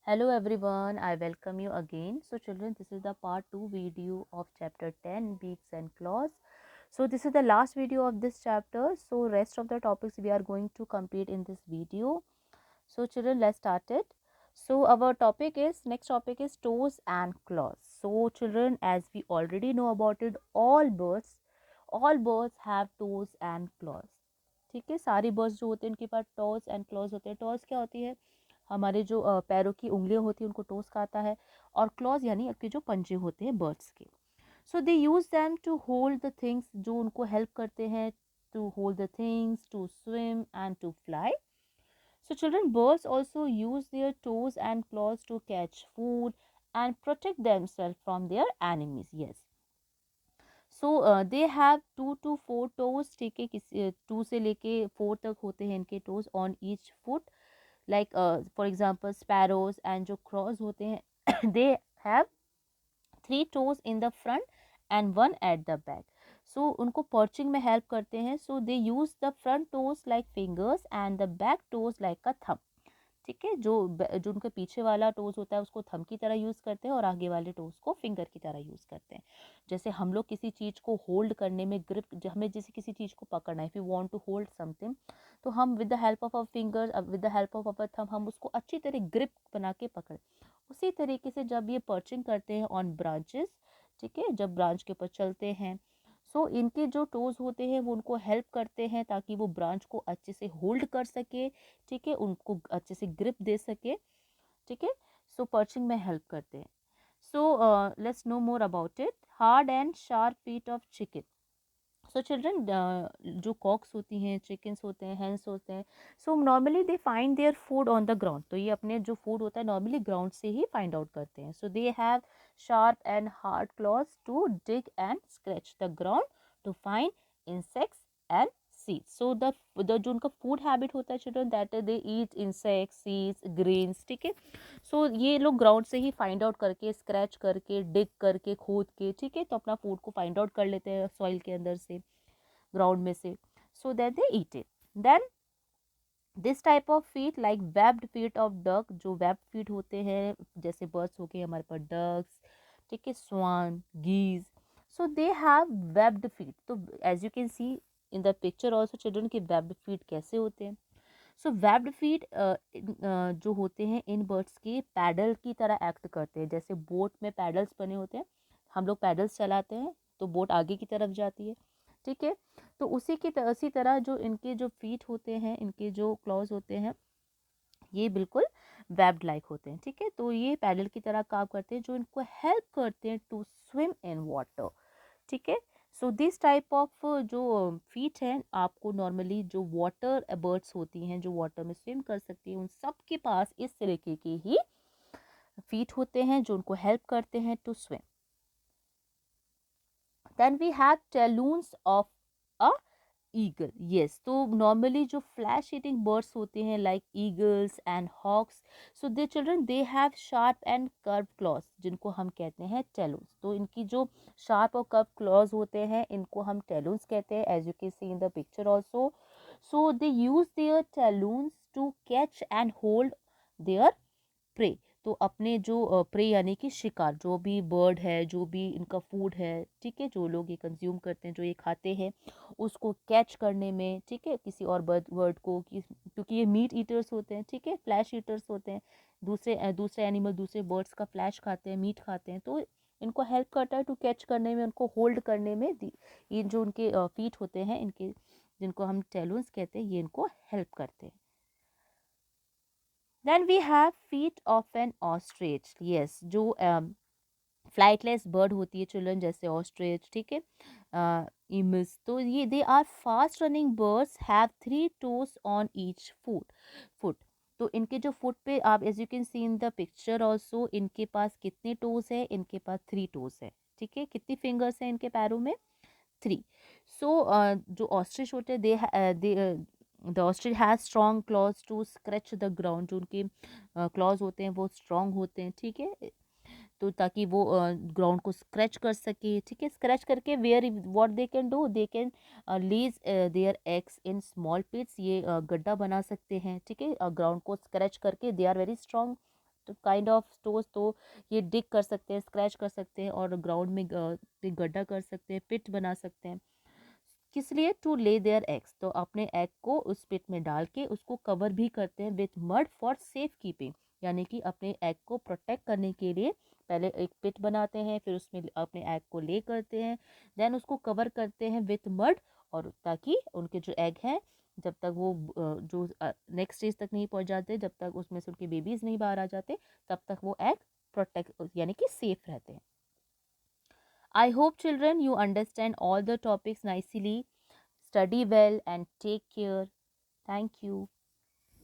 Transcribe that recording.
Hello everyone, I welcome you again. So children, this is the part 2 video of chapter 10 beaks and claws. So this is the last video of this chapter. So rest of the topics we are going to complete in this video. So children, let's start it. So our next topic is toes and claws. So children, as we already know about it, all birds have toes and claws. ठीक है, सारी birds जो होते हैं उनके पास toss and clause होते हैं. Toss क्या होती है? हमारे जो पैरों की उंगलियां होती हैं उनको टोस कहता है. और क्लॉज यानी आपके जो पंजे होते हैं बर्ड्स के. So they use them to hold the things, जो उनको हेल्प करते हैं to hold the things, to swim and to fly. So children, birds also use their toes and claws to catch food and protect themselves from their enemies. Yes. So they have 2 to 4 toes. ठीक है, किसी 2 से लेके 4 तक होते हैं इनके toes on each foot. Like for example sparrows and जो crows होते हैं they have 3 toes in the front and 1 at the back. So उनको perching में help करते हैं. So they use the front toes like fingers and the back toes like a thumb. ठीक है, जो उनका पीछे वाला टोज होता है उसको थंब की तरह यूज़ करते हैं और आगे वाले टोज को फिंगर की तरह यूज़ करते हैं. जैसे हम लोग किसी चीज़ को होल्ड करने में ग्रिप, हमें जैसे किसी चीज़ को पकड़ना है, if you want to hold something, तो हम with the help of our finger, with the help of our thumb हम उसको अच्छी तरह ग्रिप बना के पकड़. उसी तरीके से जब ये पर्चिंग करते हैं ऑन ब्रांचेस, ठीक है, जब ब्रांच के ऊपर चलते हैं, सो इनके जो टोज होते हैं वो उनको हेल्प करते हैं ताकि वो ब्रांच को अच्छे से होल्ड कर सके. ठीक है, उनको अच्छे से ग्रिप दे सके. ठीक है, सो पर्चिंग में हेल्प करते हैं. So let's no more about it. Hard and sharp feet of chicken. So children, जो कॉक्स होती हैं, चिकन्स होते हैं, हेंस होते हैं, so normally they find their food on the ground. तो ये अपने जो फूड होता है नॉर्मली ग्राउंड से ही फाइंड आउट करते हैं. So they have sharp and hard claws to dig and scratch the ground to find insects and seeds. So the जो उनका फूड हैबिट होता है children, that they eat insects, seeds, grains. ठीक है, so ये लोग ग्राउंड से ही फाइंड आउट करके, स्क्रैच करके, डिग करके, खोद के, ठीक है, तो अपना फूड को फाइंड आउट कर लेते हैं सॉइल के अंदर से, ग्राउंड में से. So that they eat it. Then this type of feet like webbed feet of duck, जो वेब्ड फीट होते हैं जैसे बर्ड्स हो गए हमारे पास, डक्स, ठीक है, swan, geese. So they have webbed feet. तो as you can see in the picture also children की वेब्ड फीट कैसे होते हैं. सो वेब्ड फीट जो होते हैं इन बर्ड्स के पैडल की तरह एक्ट करते हैं. जैसे बोट में पैडल्स बने होते हैं, हम लोग पैडल्स चलाते हैं तो बोट आगे की तरफ जाती है. ठीक है, तो उसी तरह जो इनके जो फीट होते हैं, इनके जो क्लॉज होते हैं, ये बिल्कुल वेब्ड लाइक होते हैं. ठीक है, तो ये पैडल की तरह काम करते हैं जो इनको हेल्प करते हैं टू स्विम इन वाटर. ठीक है, सो दिस टाइप ऑफ जो फीट हैं, आपको नॉर्मली जो वाटर बर्ड्स होती हैं जो वाटर में स्विम कर सकती हैं, उन सब के पास इस तरीके के ही फीट होते हैं जो उनको हेल्प करते हैं to swim. Then we have talons of a eagle. Yes, तो नॉर्मली जो फ्लैश ईटिंग बर्ड्स होते हैं like eagles and hawks, so they children they have sharp and curve claws जिनको हम कहते हैं टैलून्स. तो इनकी जो शार्प और कर्व क्लॉज होते हैं इनको हम टैलून्स कहते हैं, as you can see in the picture also. So they use their talons to catch and hold their prey. तो अपने जो प्रे यानी कि शिकार, जो भी बर्ड है, जो भी इनका फूड है, ठीक है, जो लोग ये कंज्यूम करते हैं, जो ये खाते हैं, उसको कैच करने में, ठीक है, किसी और बर्ड को, क्योंकि ये मीट ईटर्स होते हैं, ठीक है, फ्लैश ईटर्स होते हैं. दूसरे एनिमल, दूसरे बर्ड्स का फ्लैश खाते हैं, मीट खाते हैं, तो इनको हेल्प करता है टू कैच करने में, उनको होल्ड करने में. ये जो उनके फीट होते हैं, इनके जिनको हम टेलून्स कहते हैं, ये इनको हेल्प करते हैं. Then we have feet of an ostrich. Yes, जो फ्लाइटलेस बर्ड होती है चिल्ड्रन, जैसे ऑस्ट्रिच, ठीक है, इमस, तो ये they are fast running birds, have 3 toes on each foot. तो इनके जो फुट पे, आप as you can see in the picture also, इनके पास कितने टोज है? इनके पास 3 टोज है. ठीक है, कितनी फिंगर्स हैं इनके पैरों में? 3. सो जो ऑस्ट्रिच होते हैं, they the ostrich has strong claws to scratch the ground. जो उनके क्लॉज होते हैं वो स्ट्रॉन्ग होते हैं, ठीक है, तो ताकि वो ग्राउंड को स्क्रैच कर सके. ठीक है, स्क्रैच करके where what they can do, they can lays their eggs in small pits. ये गड्ढा बना सकते हैं, ठीक है, ग्राउंड को स्क्रैच करके. They are very strong kind of toes तो ये डिग कर सकते हैं, स्क्रैच कर सकते हैं और ग्राउंड में गड्ढा कर सकते हैं, पिट बना सकते हैं। किस लिए? टू ले देयर एग्स, तो अपने एग को उस पिट में डाल के उसको कवर भी करते हैं with mud for safe keeping, यानी कि अपने एग को प्रोटेक्ट करने के लिए पहले एक पिट बनाते हैं, फिर उसमें अपने एग को ले करते हैं, देन उसको कवर करते हैं विथ मड, और ताकि उनके जो एग हैं जब तक वो जो नेक्स्ट स्टेज तक नहीं पहुंच जाते, जब तक उसमें से उनके बेबीज नहीं बाहर आ जाते, तब तक वो एग प्रोटेक्ट यानी कि सेफ रहते हैं। I hope children you understand all the topics nicely. Study well and take care. Thank you.